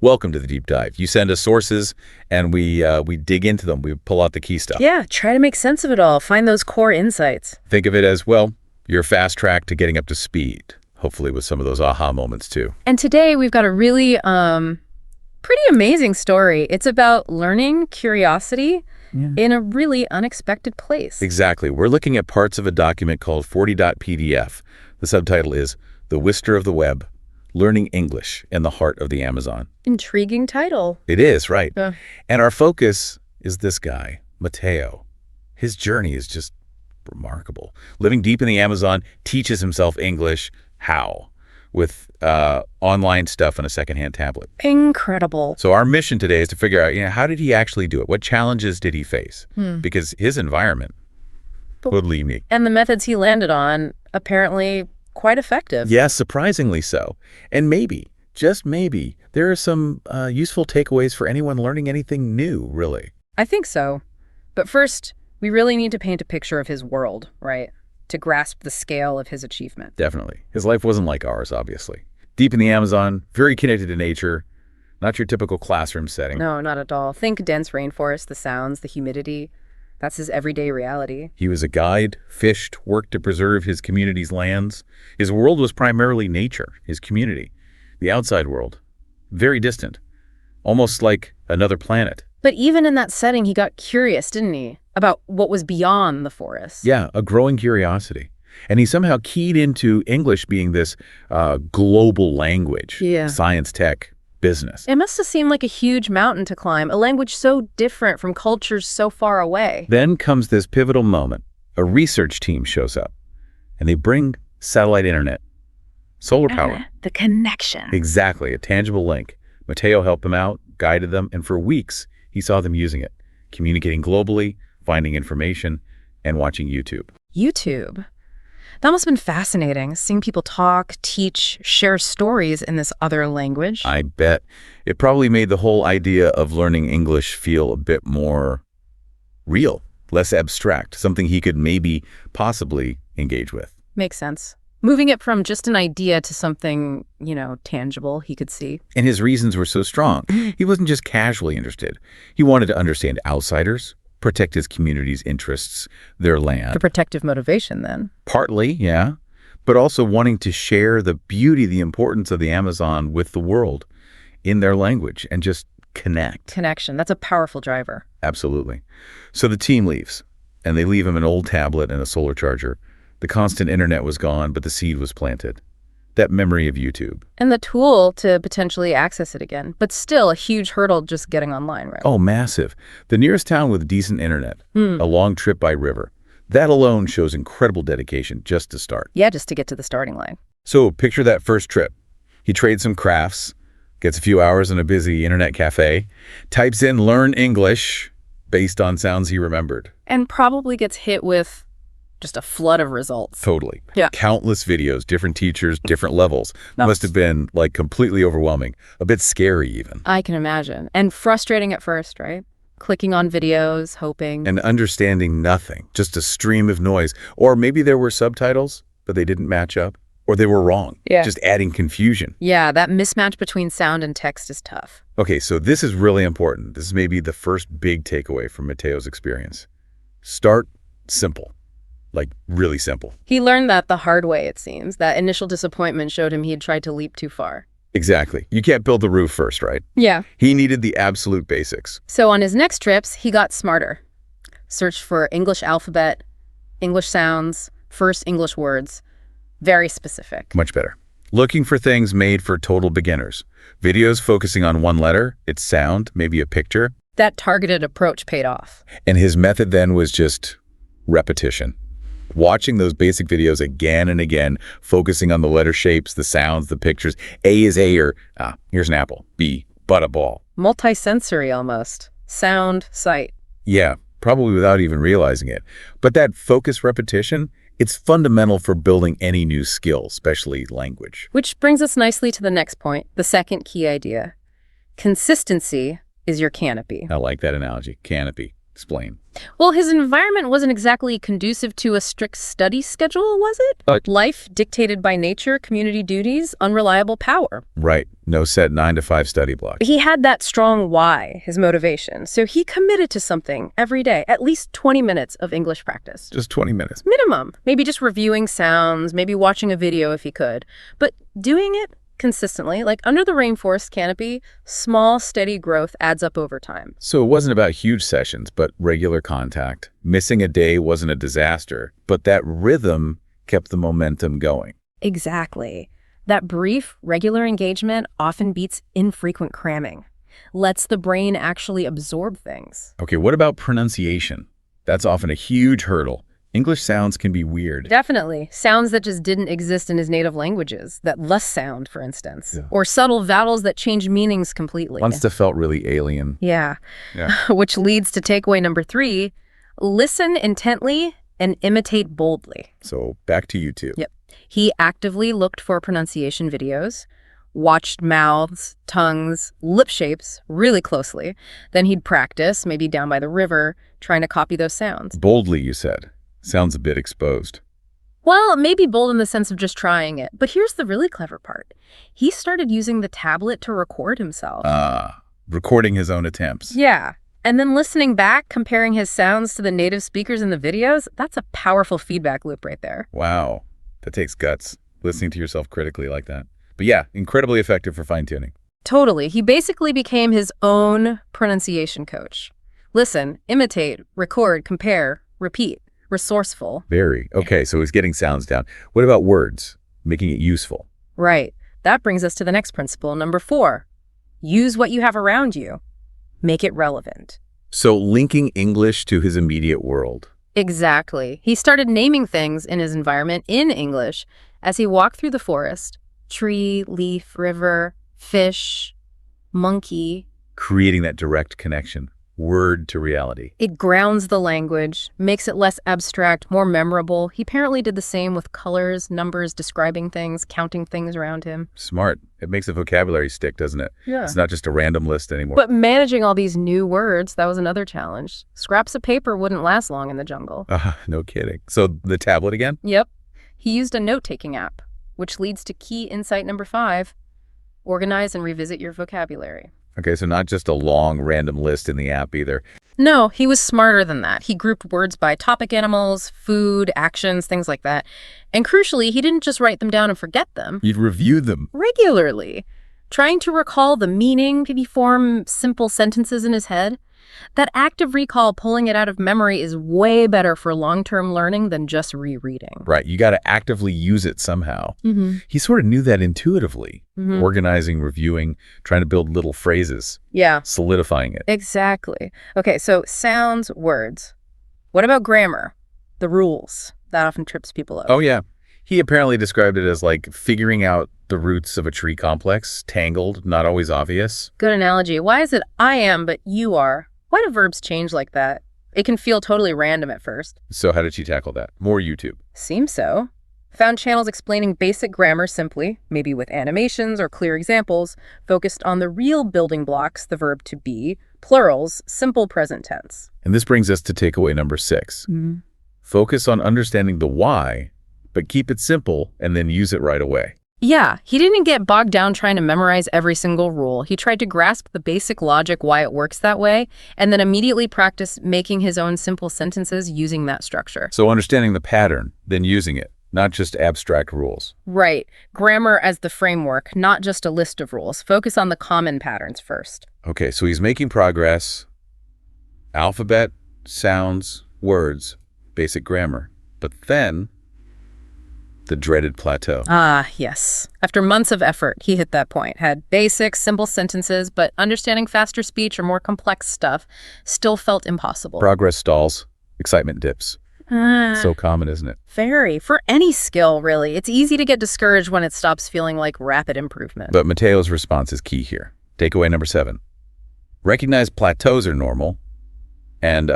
Welcome to the deep dive. You send us sources, and we dig into them. We pull out the key stuff. Yeah, try to make sense of it all. Find those core insights. Think of it as, well, your fast track to getting up to speed, hopefully with some of those aha moments too. And today we've got a really pretty amazing story. It's about learning curiosity in a really unexpected place. Exactly. We're looking at parts of a document called 40.pdf. The subtitle is The Whister of the Web, Learning English in the Heart of the Amazon. Intriguing title. It is, right. And our focus is this guy, Matteo. His journey is just remarkable. Living deep in the Amazon, teaches himself English. How? With online stuff on a secondhand tablet. Incredible. So our mission today is to figure out, how did he actually do it? What challenges did he face? Because his environment, totally unique. And the methods he landed on, apparently quite effective. Yes, surprisingly so. And maybe, just maybe, there are some useful takeaways for anyone learning anything new, really. I think so. But first, we really need to paint a picture of his world, right? To grasp the scale of his achievement. Definitely. His life wasn't like ours, obviously. Deep in the Amazon, very connected to nature, not your typical classroom setting. No, not at all. Think dense rainforest, the sounds, the humidity. That's his everyday reality. He was a guide, fished, worked to preserve his community's lands. His world was primarily nature, his community. The outside world, very distant, almost like another planet. But even in that setting, he got curious, didn't he? About what was beyond the forest. Yeah, a growing curiosity. And he somehow keyed into English being this global language. Yeah. Science, tech, business. It must have seemed like a huge mountain to climb, a language so different from cultures so far away. Then comes this pivotal moment. A research team shows up, and they bring satellite internet, solar power. The connection. Exactly, a tangible link. Matteo helped them out, guided them, and for weeks, he saw them using it, communicating globally, finding information, and watching YouTube. YouTube. That must have been fascinating, seeing people talk, teach, share stories in this other language. I bet. It probably made the whole idea of learning English feel a bit more real, less abstract, something he could maybe possibly engage with. Makes sense. Moving it from just an idea to something, tangible he could see. And his reasons were so strong. He wasn't just casually interested. He wanted to understand outsiders, protect his community's interests, their land. The protective motivation, then. Partly, yeah, but also wanting to share the beauty, the importance of the Amazon with the world in their language and just connect. Connection. That's a powerful driver. Absolutely. So the team leaves, and they leave him an old tablet and a solar charger. The constant internet was gone, but the seed was planted. That memory of YouTube. And the tool to potentially access it again. But still a huge hurdle just getting online, right? Oh, massive. The nearest town with decent internet, a long trip by river. That alone shows incredible dedication just to start. Yeah, just to get to the starting line. So picture that first trip. He trades some crafts, gets a few hours in a busy internet cafe, types in "learn English" based on sounds he remembered. And probably gets hit with just a flood of results. Totally. Yeah. Countless videos, different teachers, different levels. Must have been completely overwhelming. A bit scary even. I can imagine. And frustrating at first, right? Clicking on videos, hoping. And understanding nothing. Just a stream of noise. Or maybe there were subtitles, but they didn't match up. Or they were wrong. Yeah. Just adding confusion. Yeah, that mismatch between sound and text is tough. Okay, so this is really important. This is maybe the first big takeaway from Matteo's experience. Start simple. Really simple. He learned that the hard way, it seems. That initial disappointment showed him he had tried to leap too far. Exactly. You can't build the roof first, right? Yeah. He needed the absolute basics. So on his next trips, he got smarter. Searched for English alphabet, English sounds, first English words. Very specific. Much better. Looking for things made for total beginners. Videos focusing on one letter, its sound, maybe a picture. That targeted approach paid off. And his method then was just repetition. Watching those basic videos again and again, focusing on the letter shapes, the sounds, the pictures. A is A, or here's an apple. B, but a ball. Multisensory almost. Sound, sight. Yeah, probably without even realizing it. But that focused repetition, it's fundamental for building any new skill, especially language. Which brings us nicely to the next point, the second key idea. Consistency is your canopy. I like that analogy, canopy. Explain. Well, his environment wasn't exactly conducive to a strict study schedule, was it? Life dictated by nature, community duties, unreliable power. Right. No set 9-to-5 study block. He had that strong why, his motivation. So he committed to something every day, at least 20 minutes of English practice. Just 20 minutes. Minimum. Maybe just reviewing sounds, maybe watching a video if he could. But doing it consistently, like under the rainforest canopy, small, steady growth adds up over time. So it wasn't about huge sessions, but regular contact. Missing a day wasn't a disaster, but that rhythm kept the momentum going. Exactly. That brief, regular engagement often beats infrequent cramming. Lets the brain actually absorb things. Okay, what about pronunciation? That's often a huge hurdle. English sounds can be weird. Definitely. Sounds that just didn't exist in his native languages, that less sound, for instance. Or subtle vowels that change meanings completely. One stuff felt really alien. Yeah. Which leads to takeaway number 3, listen intently and imitate boldly. So back to YouTube. Yep. He actively looked for pronunciation videos, watched mouths, tongues, lip shapes really closely. Then he'd practice, maybe down by the river, trying to copy those sounds. Boldly, you said. Sounds a bit exposed. Well, maybe bold in the sense of just trying it. But here's the really clever part. He started using the tablet to record himself. Recording his own attempts. Yeah. And then listening back, comparing his sounds to the native speakers in the videos, that's a powerful feedback loop right there. Wow. That takes guts, listening to yourself critically like that. But yeah, incredibly effective for fine-tuning. Totally. He basically became his own pronunciation coach. Listen, imitate, record, compare, repeat. Resourceful. Very. Okay, so he's getting sounds down. What about words? Making it useful. Right. That brings us to the next principle, number 4. Use what you have around you. Make it relevant. So linking English to his immediate world. Exactly. He started naming things in his environment in English as he walked through the forest. Tree, leaf, river, fish, monkey. Creating that direct connection. Word to reality. It grounds the language, makes it less abstract, more memorable. He apparently did the same with colors, numbers, describing things, counting things around him. Smart. It makes the vocabulary stick, doesn't it? Yeah. It's not just a random list anymore. But managing all these new words, that was another challenge. Scraps of paper wouldn't last long in the jungle. No kidding. So the tablet again? Yep. He used a note-taking app, which leads to key insight number 5. Organize and revisit your vocabulary. Okay, so not just a long random list in the app either. No, he was smarter than that. He grouped words by topic animals, food, actions, things like that. And crucially, he didn't just write them down and forget them. You'd review them. Regularly. Trying to recall the meaning, maybe form simple sentences in his head. That active recall, pulling it out of memory, is way better for long-term learning than just rereading. Right, you got to actively use it somehow. He sort of knew that intuitively. Organizing, reviewing, trying to build little phrases. Yeah. Solidifying it. Exactly. Okay, so sounds, words. What about grammar? The rules. That often trips people up. Oh, yeah. He apparently described it as like figuring out the roots of a tree complex, tangled, not always obvious. Good analogy. Why is it I am, but you are? Why do verbs change like that? It can feel totally random at first. So how did she tackle that? More YouTube. Seems so. Found channels explaining basic grammar simply, maybe with animations or clear examples, focused on the real building blocks, the verb to be, plurals, simple present tense. And this brings us to takeaway number 6. Focus on understanding the why, but keep it simple and then use it right away. Yeah, he didn't get bogged down trying to memorize every single rule. He tried to grasp the basic logic why it works that way, and then immediately practice making his own simple sentences using that structure. So understanding the pattern, then using it, not just abstract rules. Right. Grammar as the framework, not just a list of rules. Focus on the common patterns first. Okay, so he's making progress. Alphabet, sounds, words, basic grammar. But then the dreaded plateau. Ah, yes. After months of effort, he hit that point. Had basic, simple sentences, but understanding faster speech or more complex stuff still felt impossible. Progress stalls, excitement dips. So common, isn't it? Very. For any skill, really. It's easy to get discouraged when it stops feeling like rapid improvement. But Matteo's response is key here. Takeaway number 7. Recognize plateaus are normal and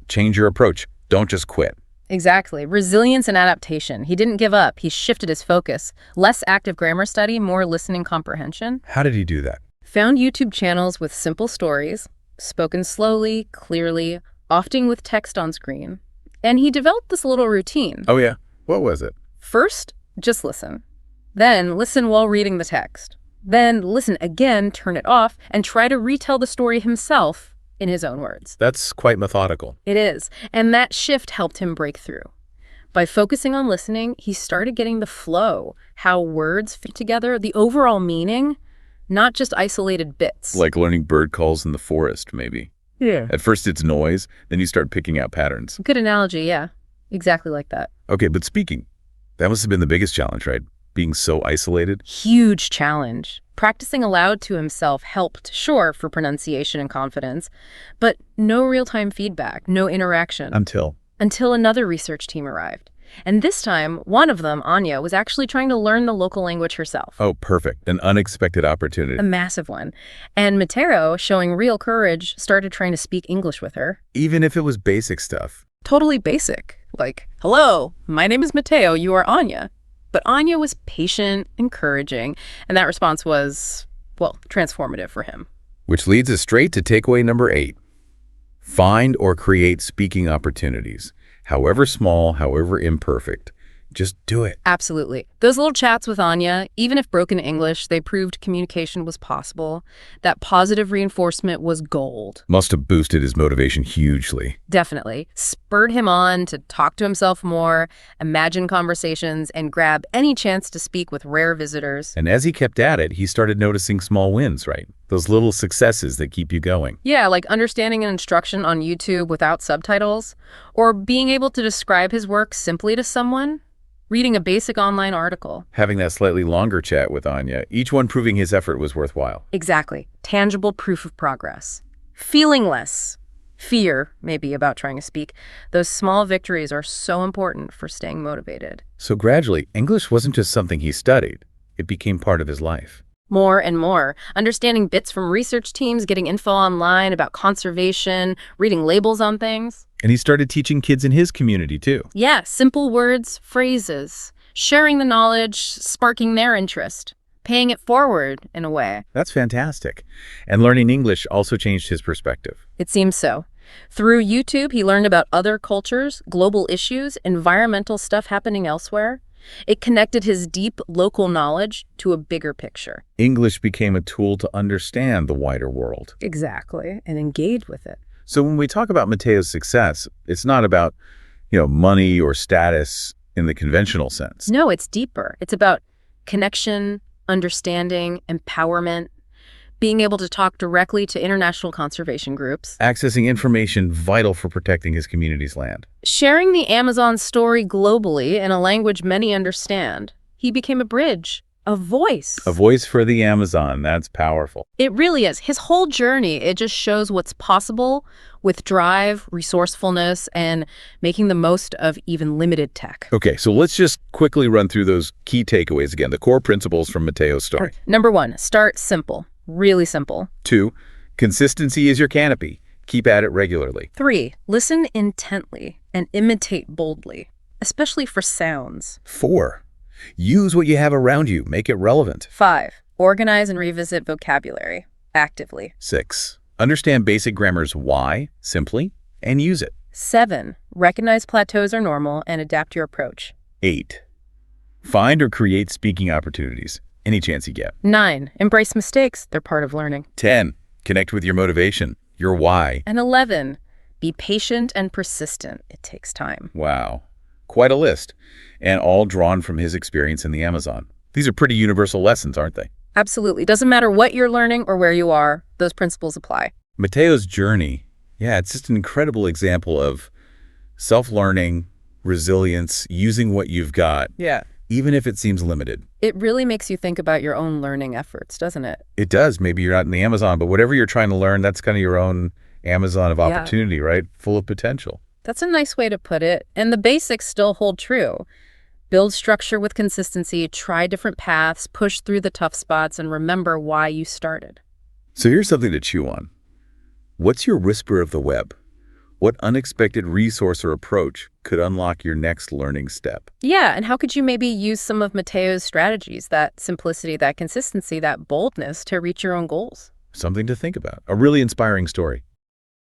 change your approach. Don't just quit. Exactly. Resilience and adaptation. He didn't give up. He shifted his focus. Less active grammar study, more listening comprehension. How did he do that? Found YouTube channels with simple stories, spoken slowly, clearly, often with text on screen. And he developed this little routine. Oh, yeah? What was it? First, just listen. Then listen while reading the text. Then listen again, turn it off, and try to retell the story himself in his own words. That's quite methodical. It is. And that shift helped him break through. By focusing on listening, he started getting the flow, how words fit together, the overall meaning, not just isolated bits. Like learning bird calls in the forest, maybe. Yeah. At first it's noise, then you start picking out patterns. Good analogy, yeah. Exactly like that. Okay, but speaking, that must have been the biggest challenge, right? Being so isolated. Huge challenge. Practicing aloud to himself helped, sure, for pronunciation and confidence, but no real-time feedback, no interaction. Until another research team arrived. And this time, one of them, Anya, was actually trying to learn the local language herself. Oh, perfect. An unexpected opportunity. A massive one. And Matteo, showing real courage, started trying to speak English with her. Even if it was basic stuff. Totally basic. Like, hello, my name is Matteo, you are Anya. But Anya was patient, encouraging, and that response was, well, transformative for him. Which leads us straight to takeaway number 8. Find or create speaking opportunities. However small, however imperfect. Just do it. Absolutely. Those little chats with Anya, even if broken English, they proved communication was possible. That positive reinforcement was gold. Must have boosted his motivation hugely. Definitely. Spurred him on to talk to himself more, imagine conversations, and grab any chance to speak with rare visitors. And as he kept at it, he started noticing small wins, right? Those little successes that keep you going. Yeah, like understanding an instruction on YouTube without subtitles, or being able to describe his work simply to someone. Reading a basic online article. Having that slightly longer chat with Anya, each one proving his effort was worthwhile. Exactly. Tangible proof of progress. Feeling less fear, maybe, about trying to speak. Those small victories are so important for staying motivated. So gradually, English wasn't just something he studied. It became part of his life. More and more. Understanding bits from research teams, getting info online about conservation, reading labels on things. And he started teaching kids in his community, too. Yeah, simple words, phrases, sharing the knowledge, sparking their interest, paying it forward in a way. That's fantastic. And learning English also changed his perspective. It seems so. Through YouTube, he learned about other cultures, global issues, environmental stuff happening elsewhere. It connected his deep local knowledge to a bigger picture. English became a tool to understand the wider world. Exactly, and engage with it. So when we talk about Matteo's success, it's not about, money or status in the conventional sense. No, it's deeper. It's about connection, understanding, empowerment, being able to talk directly to international conservation groups. Accessing information vital for protecting his community's land. Sharing the Amazon story globally in a language many understand. He became a bridge, a voice. A voice for the Amazon. That's powerful. It really is. His whole journey, it just shows what's possible with drive, resourcefulness, and making the most of even limited tech. Okay, so let's just quickly run through those key takeaways again, the core principles from Matteo's story. Number 1, start simple. Really simple. 2, consistency is your canopy. Keep at it regularly. 3, listen intently and imitate boldly, especially for sounds. 4, use what you have around you. Make it relevant. 5, organize and revisit vocabulary actively. 6, understand basic grammar's why, simply, and use it. 7, recognize plateaus are normal and adapt your approach. 8, find or create speaking opportunities. Any chance you get. 9, embrace mistakes. They're part of learning. 10, connect with your motivation, your why. And 11, be patient and persistent. It takes time. Wow. Quite a list. And all drawn from his experience in the Amazon. These are pretty universal lessons, aren't they? Absolutely. Doesn't matter what you're learning or where you are, those principles apply. Matteo's journey, it's just an incredible example of self-learning, resilience, using what you've got. Yeah. Even if it seems limited. It really makes you think about your own learning efforts, doesn't it? It does. Maybe you're not in the Amazon, but whatever you're trying to learn, that's kind of your own Amazon of opportunity, right? Full of potential. That's a nice way to put it. And the basics still hold true. Build structure with consistency, try different paths, push through the tough spots, and remember why you started. So here's something to chew on. What's your whisper of the web? What unexpected resource or approach could unlock your next learning step? Yeah, and how could you maybe use some of Matteo's strategies, that simplicity, that consistency, that boldness to reach your own goals? Something to think about. A really inspiring story.